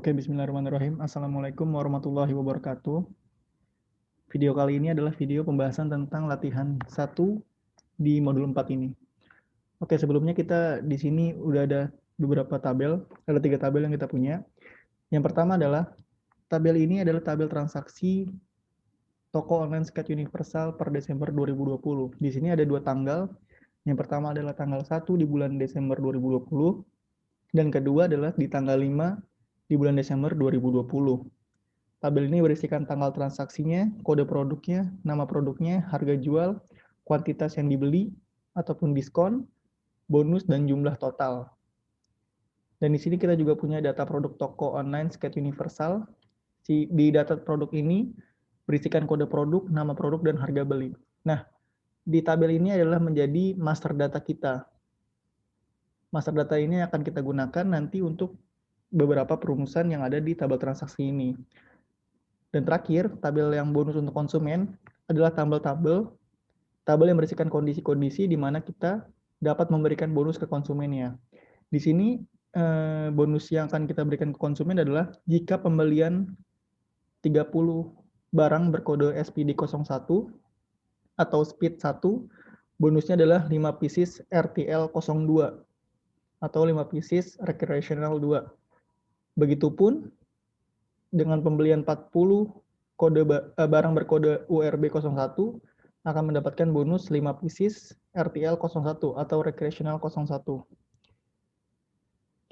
Oke, bismillahirrahmanirrahim. Assalamualaikum warahmatullahi wabarakatuh. Video kali ini adalah video pembahasan tentang latihan 1 di modul 4 ini. Oke, sebelumnya kita di sini udah ada beberapa tabel, ada 3 tabel yang kita punya. Yang pertama adalah tabel ini adalah tabel transaksi toko online Skate Universal per Desember 2020. Di sini ada 2 tanggal. Yang pertama adalah tanggal 1 di bulan Desember 2020 dan kedua adalah di tanggal 5 di bulan Desember 2020. Tabel ini berisikan tanggal transaksinya, kode produknya, nama produknya, harga jual, kuantitas yang dibeli ataupun diskon, bonus, dan jumlah total. Dan di sini kita juga punya data produk toko online Skate Universal. Di data produk ini berisikan kode produk, nama produk, dan harga beli. Nah, di tabel ini adalah menjadi master data kita. Master data ini akan kita gunakan nanti untuk beberapa perumusan yang ada di tabel transaksi ini. Dan terakhir, tabel yang bonus untuk konsumen adalah tabel yang berisikan kondisi-kondisi di mana kita dapat memberikan bonus ke konsumennya. Di sini bonus yang akan kita berikan ke konsumen adalah jika pembelian 30 barang berkode SPD01 atau SPID 1, bonusnya adalah 5 pieces RTL02 atau 5 pieces Recreational 2. Begitupun dengan pembelian 40 barang berkode URB01 akan mendapatkan bonus 5 pieces RTL01 atau Recreational 01. Oke,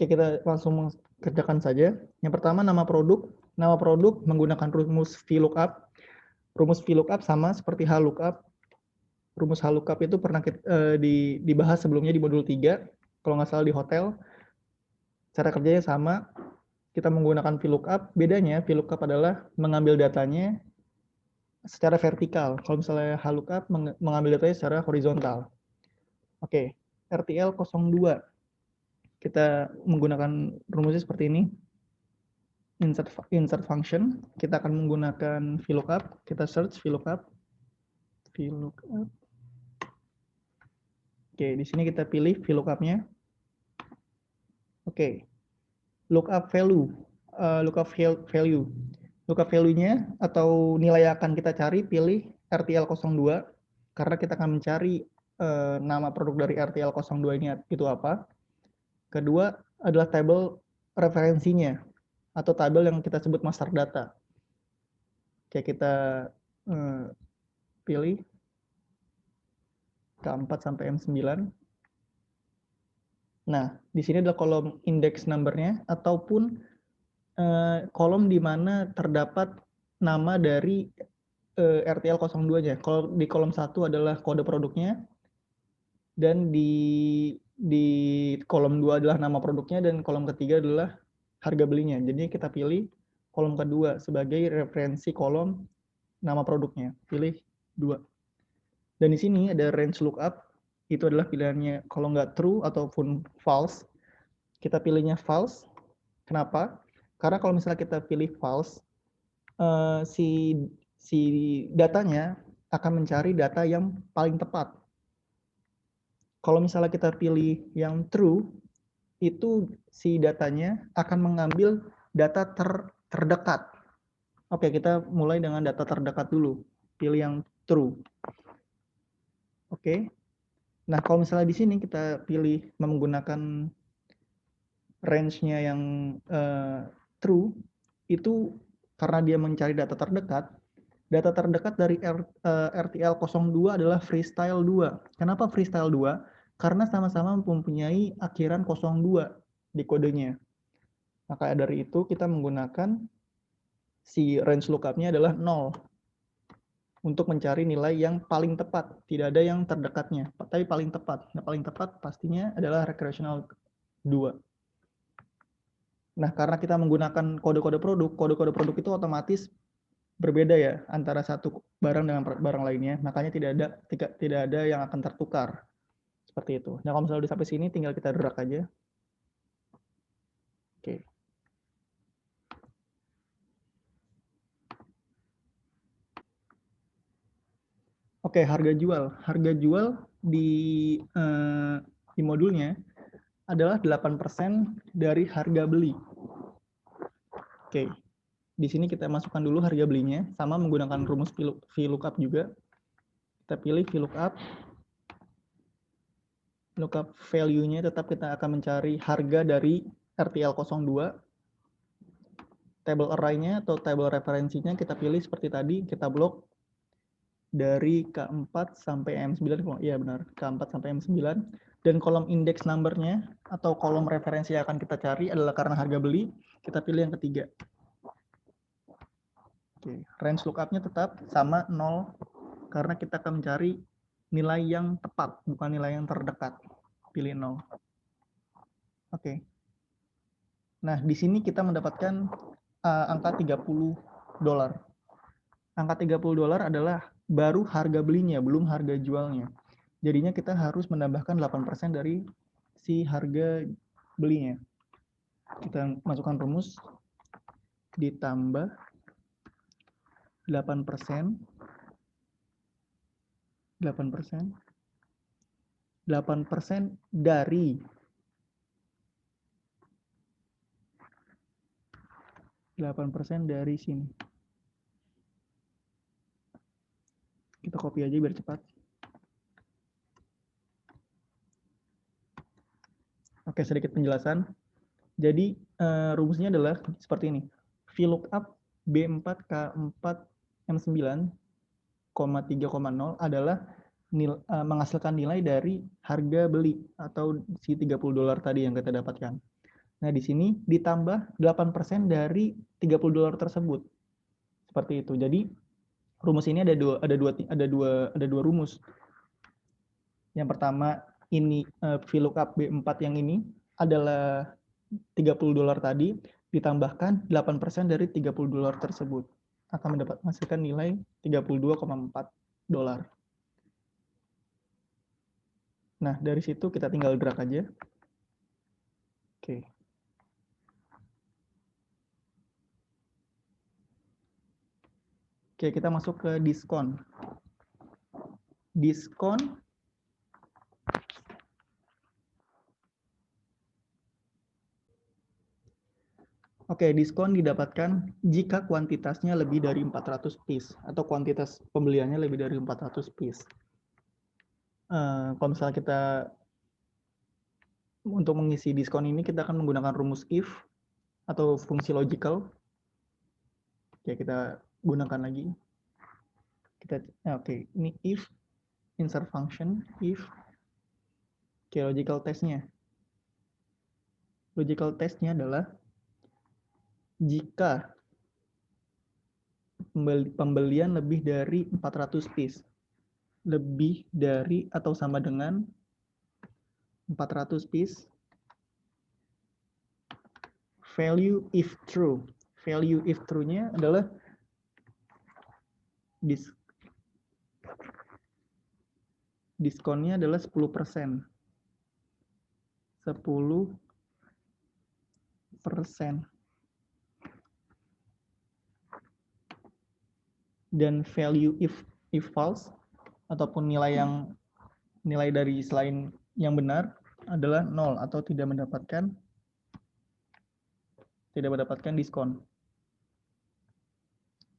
kita langsung mengerjakan saja. Yang pertama, nama produk. Nama produk menggunakan rumus VLOOKUP. Rumus VLOOKUP sama seperti HLOOKUP. Rumus HLOOKUP itu pernah dibahas sebelumnya di modul 3, kalau nggak salah di hotel. Cara kerjanya sama. Kita menggunakan VLOOKUP. Bedanya, VLOOKUP adalah mengambil datanya secara vertikal. Kalau misalnya HLOOKUP mengambil datanya secara horizontal. Oke, RTL02. Kita menggunakan rumusnya seperti ini. Insert function. Kita akan menggunakan VLOOKUP. Kita search VLOOKUP. Oke, di sini kita pilih VLOOKUP-nya. Oke. Lookup value. Lookup value-nya atau nilai yang akan kita cari, pilih RTL02 karena kita akan mencari nama produk dari RTL02 ini itu apa. Kedua adalah tabel referensinya atau tabel yang kita sebut master data. Oke, kita pilih K4 sampai M9. Nah, di sini adalah kolom index number-nya ataupun kolom di mana terdapat nama dari RTL02-nya. Kalau di kolom 1 adalah kode produknya, dan di kolom 2 adalah nama produknya, dan kolom ketiga adalah harga belinya. Jadi kita pilih kolom kedua sebagai referensi kolom nama produknya. Pilih 2. Dan di sini ada range lookup. Itu adalah pilihannya kalau nggak true ataupun false. Kita pilihnya false. Kenapa? Karena kalau misalnya kita pilih false, si datanya akan mencari data yang paling tepat. Kalau misalnya kita pilih yang true, itu si datanya akan mengambil data terdekat. Oke, kita mulai dengan data terdekat dulu. Pilih yang true. Oke. Nah, kalau misalnya di sini kita pilih menggunakan range-nya yang true, itu karena dia mencari data terdekat dari RTL02 adalah Freestyle 2. Kenapa Freestyle 2? Karena sama-sama mempunyai akhiran 02 di kodenya. Maka dari itu kita menggunakan si range lookup-nya adalah 0 untuk mencari nilai yang paling tepat. Tidak ada yang terdekatnya, tapi paling tepat. Nah, paling tepat pastinya adalah Recreational 2. Nah, karena kita menggunakan kode-kode produk itu otomatis berbeda ya antara satu barang dengan barang lainnya. Makanya tidak ada yang akan tertukar. Seperti itu. Nah, kalau misalnya udah sampai sini tinggal kita drag aja. Oke. Oke, harga jual. Harga jual di modulnya adalah 8% dari harga beli. Oke, di sini kita masukkan dulu harga belinya, sama menggunakan rumus VLOOKUP juga. Kita pilih VLOOKUP, lookup value-nya tetap kita akan mencari harga dari RTL02. Table array-nya atau table referensinya kita pilih seperti tadi, kita blok dari K4 sampai M9, iya benar, K4 sampai M9. Dan kolom index number-nya atau kolom referensi yang akan kita cari adalah karena harga beli, kita pilih yang ketiga. Oke, range lookup-nya tetap sama 0, karena kita akan mencari nilai yang tepat, bukan nilai yang terdekat. Pilih 0. Oke. Nah, di sini kita mendapatkan angka $30. Angka $30 adalah baru harga belinya, belum harga jualnya. Jadinya kita harus menambahkan 8% dari si harga belinya. Kita masukkan rumus, ditambah 8%, 8% dari 8% dari sini. Kita copy aja biar cepat. Oke, sedikit penjelasan. Jadi rumusnya adalah seperti ini. VLOOKUP B4 K4 M9, 3,0 adalah menghasilkan nilai dari harga beli atau si $30 tadi yang kita dapatkan. Nah, di sini ditambah 8% dari $30 tersebut. Seperti itu. Jadi rumus ini ada dua rumus. Yang pertama ini VLOOKUP B4 yang ini adalah $30 tadi ditambahkan 8% dari $30 tersebut akan menghasilkan nilai $32,4. Nah, dari situ kita tinggal drag aja. Oke. Oke, kita masuk ke diskon. Diskon diskon didapatkan jika kuantitasnya lebih dari 400 piece atau kuantitas pembeliannya lebih dari 400 piece. Kalau misalnya kita untuk mengisi diskon ini kita akan menggunakan rumus if atau fungsi logical. Oke, kita gunakan lagi. Ini if insert function if. Oke, logical testnya. Logical testnya adalah jika pembelian lebih dari 400 piece, lebih dari atau sama dengan 400 piece, value if true. Value if true-nya adalah diskonnya adalah 10%. 10%. Dan value if false ataupun nilai dari selain yang benar adalah 0 atau tidak mendapatkan diskon.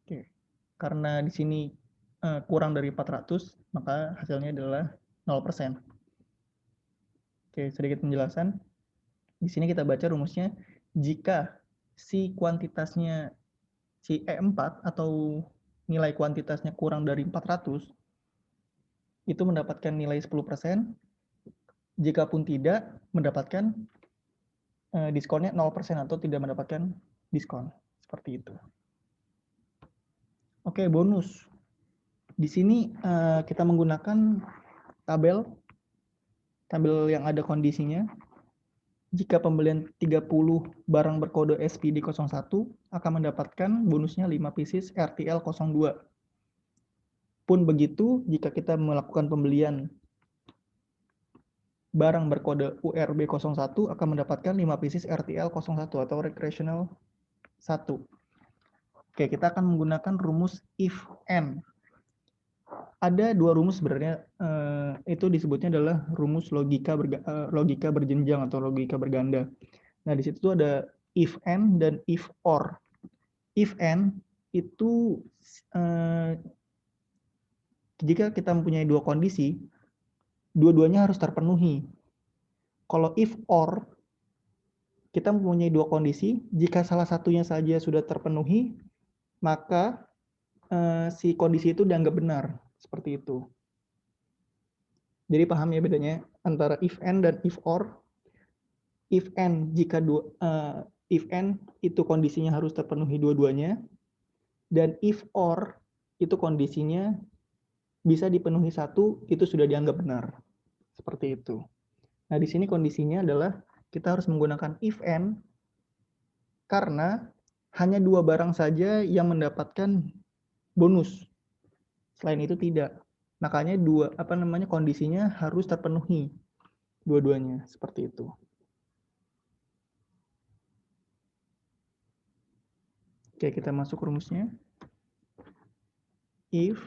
Oke. Karena di sini kurang dari 400, maka hasilnya adalah 0%. Oke, sedikit penjelasan. Di sini kita baca rumusnya, jika si kuantitasnya si E4 atau nilai kuantitasnya kurang dari 400, itu mendapatkan nilai 10%. Jikapun tidak, mendapatkan diskonnya 0% atau tidak mendapatkan diskon. Seperti itu. Oke, bonus. Di sini kita menggunakan tabel yang ada kondisinya. Jika pembelian 30 barang berkode SPD01 akan mendapatkan bonusnya 5 pieces RTL02. Pun begitu, jika kita melakukan pembelian barang berkode URB01 akan mendapatkan 5 pieces RTL01 atau recreational 1. Oke, kita akan menggunakan rumus if n. Ada dua rumus sebenarnya, itu disebutnya adalah rumus logika berjenjang atau logika berganda. Nah, di situ ada if n dan if or. if and itu jika kita mempunyai dua kondisi, dua-duanya harus terpenuhi. Kalau if or, kita mempunyai dua kondisi, jika salah satunya saja sudah terpenuhi, maka si kondisi itu dianggap benar. Seperti itu. Jadi paham ya bedanya antara if and dan if or. If and if and itu kondisinya harus terpenuhi dua-duanya, dan if or itu kondisinya bisa dipenuhi satu, itu sudah dianggap benar. Seperti itu. Nah, di sini kondisinya adalah kita harus menggunakan if and karena hanya dua barang saja yang mendapatkan bonus. Selain itu tidak. Makanya kondisinya harus terpenuhi dua-duanya, seperti itu. Oke, kita masuk rumusnya. If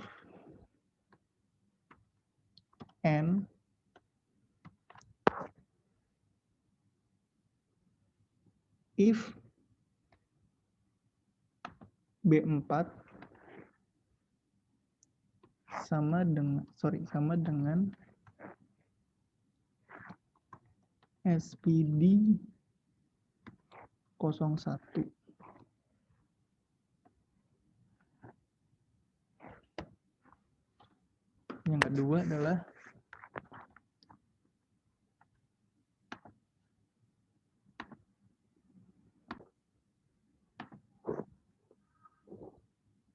and if B4 sama dengan SPD 01. Yang kedua adalah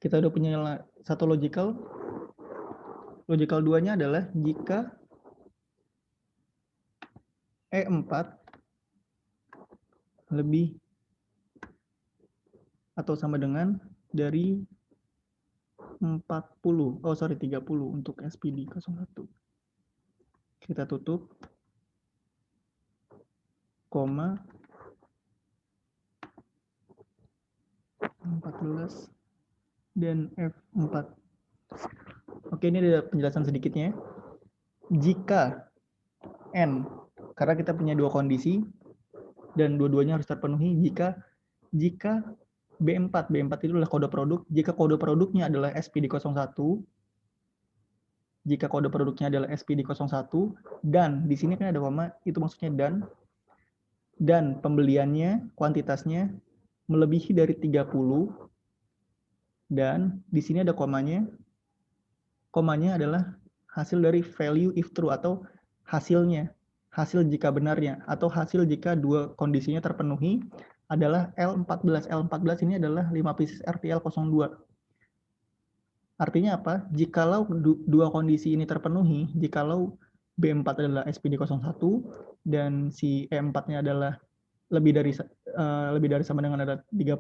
kita udah punya satu logical. Logical 2-nya adalah jika E4 lebih atau sama dengan dari 30 untuk SPD 01. Kita tutup, koma, 14 dan F4. Oke, ini ada penjelasan sedikitnya. Jika N, karena kita punya dua kondisi dan dua-duanya harus terpenuhi, jika B4 itu adalah kode produk, jika kode produknya adalah SPD01, dan di sini kan ada koma, itu maksudnya dan pembeliannya, kuantitasnya melebihi dari 30, dan di sini ada komanya. Komanya adalah hasil dari value if true atau hasilnya, hasil jika benarnya, atau hasil jika dua kondisinya terpenuhi adalah L14. L14 ini adalah 5 pieces RTL02. Artinya apa? Jikalau dua kondisi ini terpenuhi, jikalau B4 adalah SPD01 dan si E4-nya adalah lebih dari sama dengan ada 30,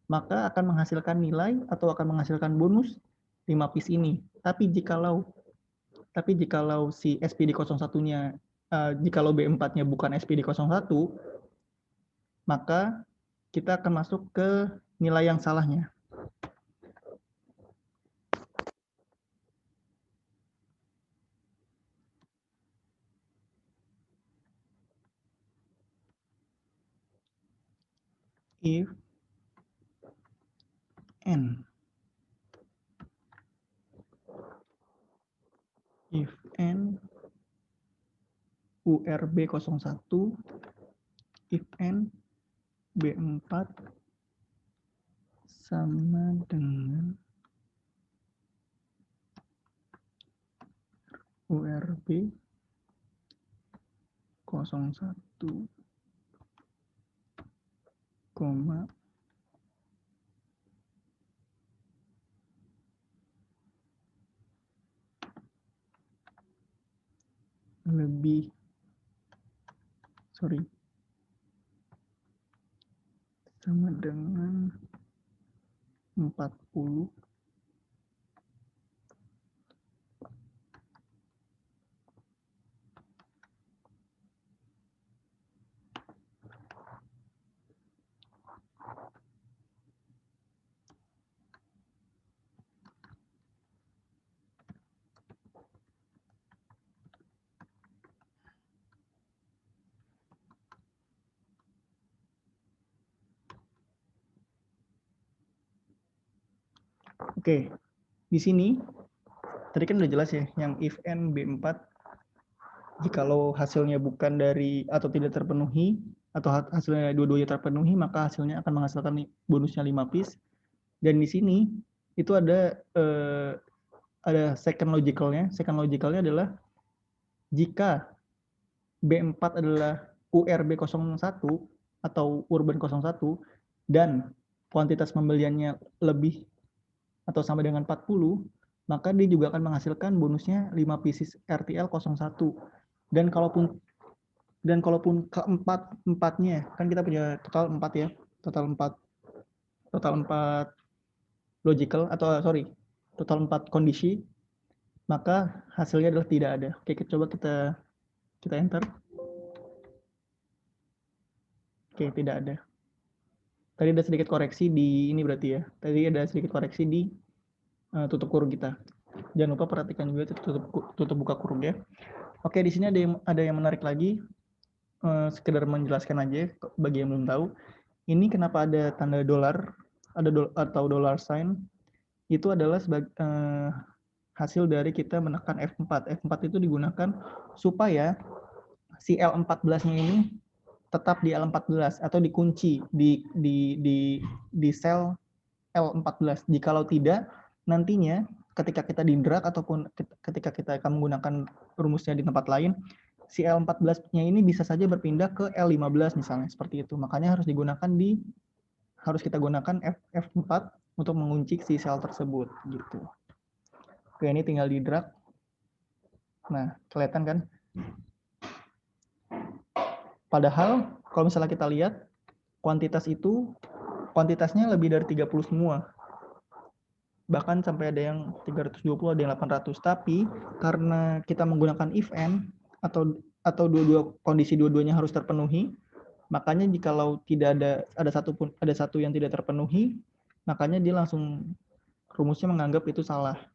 maka akan menghasilkan nilai atau akan menghasilkan bonus 5 piece ini. Tapi jikalau si SPD01-nya jikalau B4-nya bukan SPD01, maka kita akan masuk ke nilai yang salahnya. If N URB01, if N B4 sama dengan URB 01, lebih sama dengan 40. Oke, di sini tadi kan udah jelas ya, yang if n B4 jikalau hasilnya bukan dari atau tidak terpenuhi atau hasilnya dua-duanya terpenuhi, maka hasilnya akan menghasilkan bonusnya 5 piece. Dan di sini itu ada second logicalnya. Second logicalnya adalah jika B4 adalah URB01 atau Urban 01 dan kuantitas pembeliannya lebih atau sama dengan 40, maka dia juga akan menghasilkan bonusnya 5 pieces RTL 01. Dan kalaupun keempatnya, kan kita punya total 4 ya, total 4 logical atau total 4 kondisi, maka hasilnya adalah tidak ada. Oke, coba kita enter. Oke, tidak ada. Tadi ada sedikit koreksi di ini berarti ya. Tadi ada sedikit koreksi di tutup kurung kita. Jangan lupa perhatikan juga tutup buka kurung ya. Oke, di sini ada yang menarik lagi. Sekedar menjelaskan aja bagi yang belum tahu. Ini kenapa ada tanda dolar atau dollar sign? Itu adalah hasil dari kita menekan F4. F4 itu digunakan supaya si L14-nya ini tetap di L14 atau dikunci di sel L14. Jikalau tidak, nantinya ketika kita di drag ataupun ketika kita akan menggunakan rumusnya di tempat lain, si L14-nya ini bisa saja berpindah ke L15 misalnya, seperti itu. Makanya harus kita gunakan F4 untuk mengunci si sel tersebut gitu. Oke, ini tinggal di drag. Nah, kelihatan kan? Padahal kalau misalnya kita lihat kuantitasnya lebih dari 30 semua. Bahkan sampai ada yang 320, ada yang 800. Tapi karena kita menggunakan if n atau kondisi dua-duanya harus terpenuhi, makanya jikalau tidak ada satu yang tidak terpenuhi, makanya dia langsung rumusnya menganggap itu salah.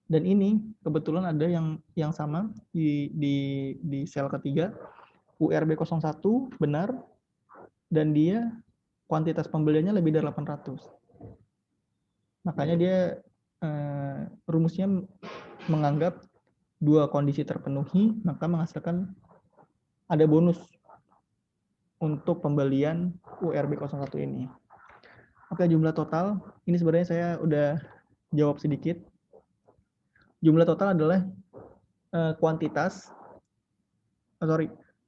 Dan ini kebetulan ada yang sama di sel ketiga, URB01 benar, dan dia kuantitas pembeliannya lebih dari 800. Makanya dia rumusnya menganggap dua kondisi terpenuhi, maka menghasilkan ada bonus untuk pembelian URB01 ini. Oke, jumlah total, ini sebenarnya saya udah jawab sedikit. Jumlah total adalah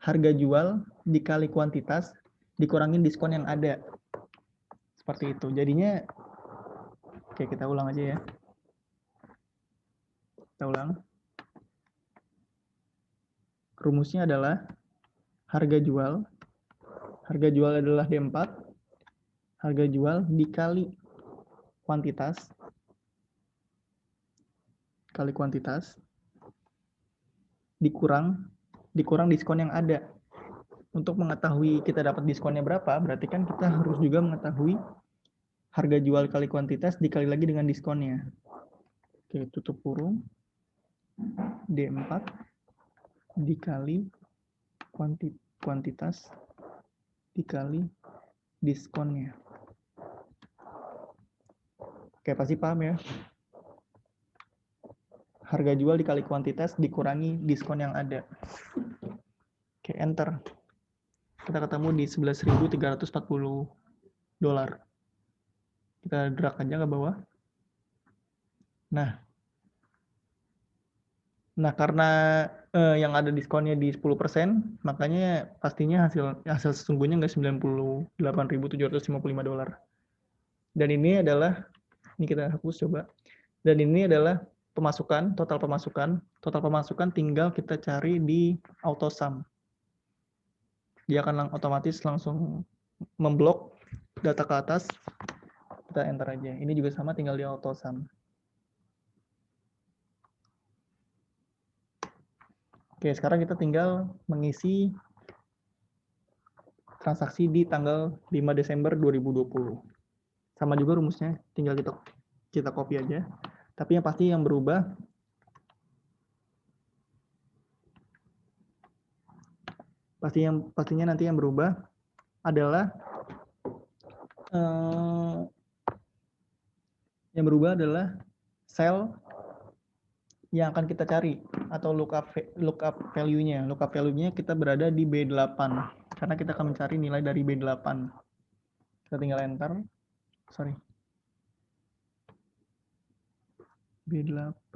harga jual dikali kuantitas dikurangin diskon yang ada. Seperti itu. Jadinya, oke, kita ulang aja ya. Kita ulang. Rumusnya adalah harga jual adalah D4, harga jual dikali kuantitas, dikurang diskon yang ada. Untuk mengetahui kita dapat diskonnya berapa, berarti kan kita harus juga mengetahui harga jual kali kuantitas dikali lagi dengan diskonnya. Oke, tutup kurung, D4 dikali kuantitas dikali diskonnya. Oke, pasti paham ya. Harga jual dikali kuantitas dikurangi diskon yang ada. Oke, enter. Kita ketemu di 11.340 dolar. Kita drag aja ke bawah. Nah karena yang ada diskonnya di 10%, makanya pastinya hasil sesungguhnya nggak 98.755 dolar. Dan ini kita hapus coba. Dan ini adalah total pemasukan tinggal kita cari di AutoSum. Dia akan otomatis langsung memblok data ke atas, kita enter aja. Ini juga sama, tinggal di AutoSum. Oke, sekarang kita tinggal mengisi transaksi di tanggal 5 Desember 2020. Sama juga rumusnya, tinggal kita copy aja. Tapi yang pasti yang berubah pastinya nanti yang berubah adalah Yang berubah adalah sel yang akan kita cari atau lookup value-nya. Lookup value-nya kita berada di B8 karena kita akan mencari nilai dari B8. Kita tinggal enter. Sorry. B8.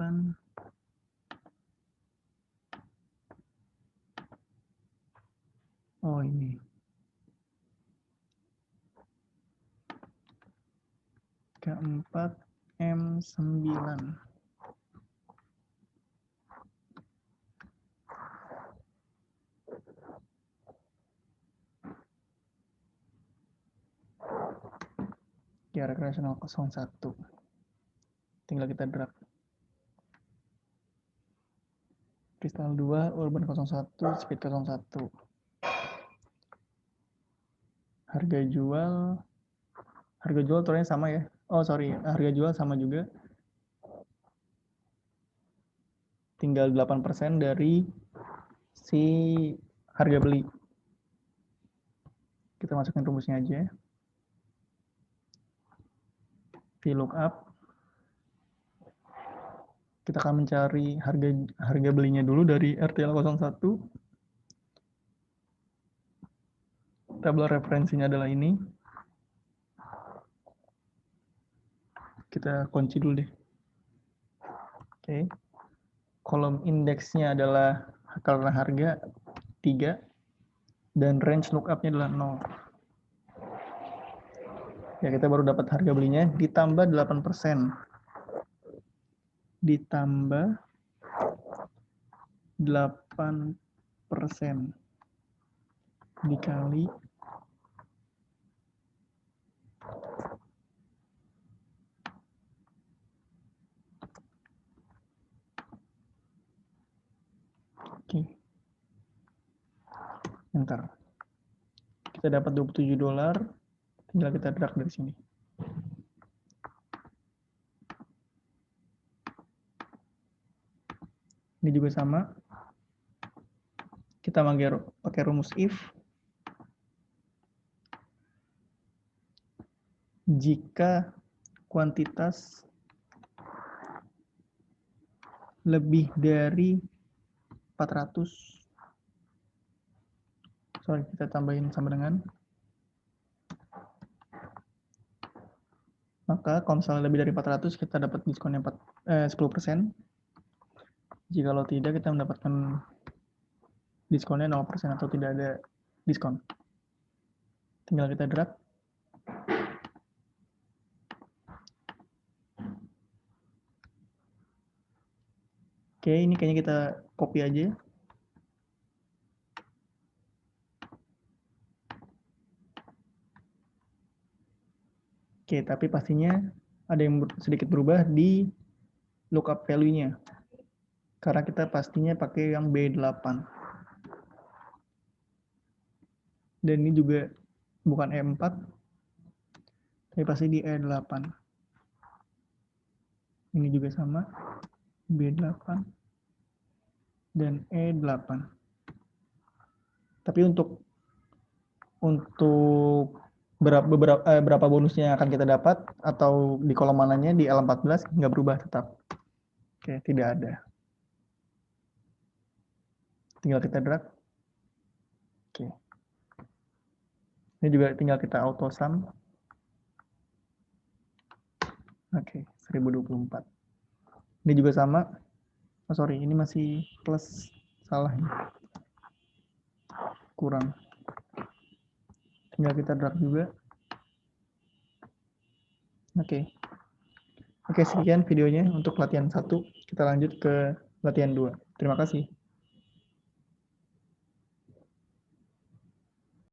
Oh, ini. K4 M9. Ya, recreational 01. Tinggal kita drag. Kristal 2, urban 01, speed 01. Harga jual turunnya sama ya. Oh, sorry, harga jual sama juga. Tinggal 8% dari si harga beli. Kita masukin rumusnya aja. VLOOKUP. Kita akan mencari harga belinya dulu dari RTL01. Tabel referensinya adalah ini. Kita kunci dulu deh. Oke. Kolom indeksnya adalah karena harga 3 dan range lookup-nya adalah 0. Ya, kita baru dapat harga belinya ditambah 8%. Ditambah 8% dikali oke. Enter. Kita dapat $27. Tinggal kita drag dari sini. Ini juga sama. Kita pakai rumus if. Jika kuantitas lebih dari 400, sorry, kita tambahin sama dengan, maka kalau misalnya lebih dari 400 kita dapat diskonnya 10%. Jika tidak, kita mendapatkan diskonnya 0% atau tidak ada diskon. Tinggal kita drag. Oke, ini kayaknya kita copy aja. Oke, tapi pastinya ada yang sedikit berubah di lookup value-nya. Karena kita pastinya pakai yang B8. Dan ini juga bukan E4, tapi pasti di E8. Ini juga sama, B8 dan E8. Tapi untuk berapa bonusnya yang akan kita dapat atau di kolom mananya di L14 nggak berubah tetap. Oke, tidak ada. Tinggal kita drag. Oke. Ini juga tinggal kita auto sum. Oke, 1024. Ini juga sama. Oh, sorry, ini masih plus. Salah ini. Kurang. Tinggal kita drag juga. Oke. Oke, sekian videonya untuk latihan 1. Kita lanjut ke latihan 2. Terima kasih.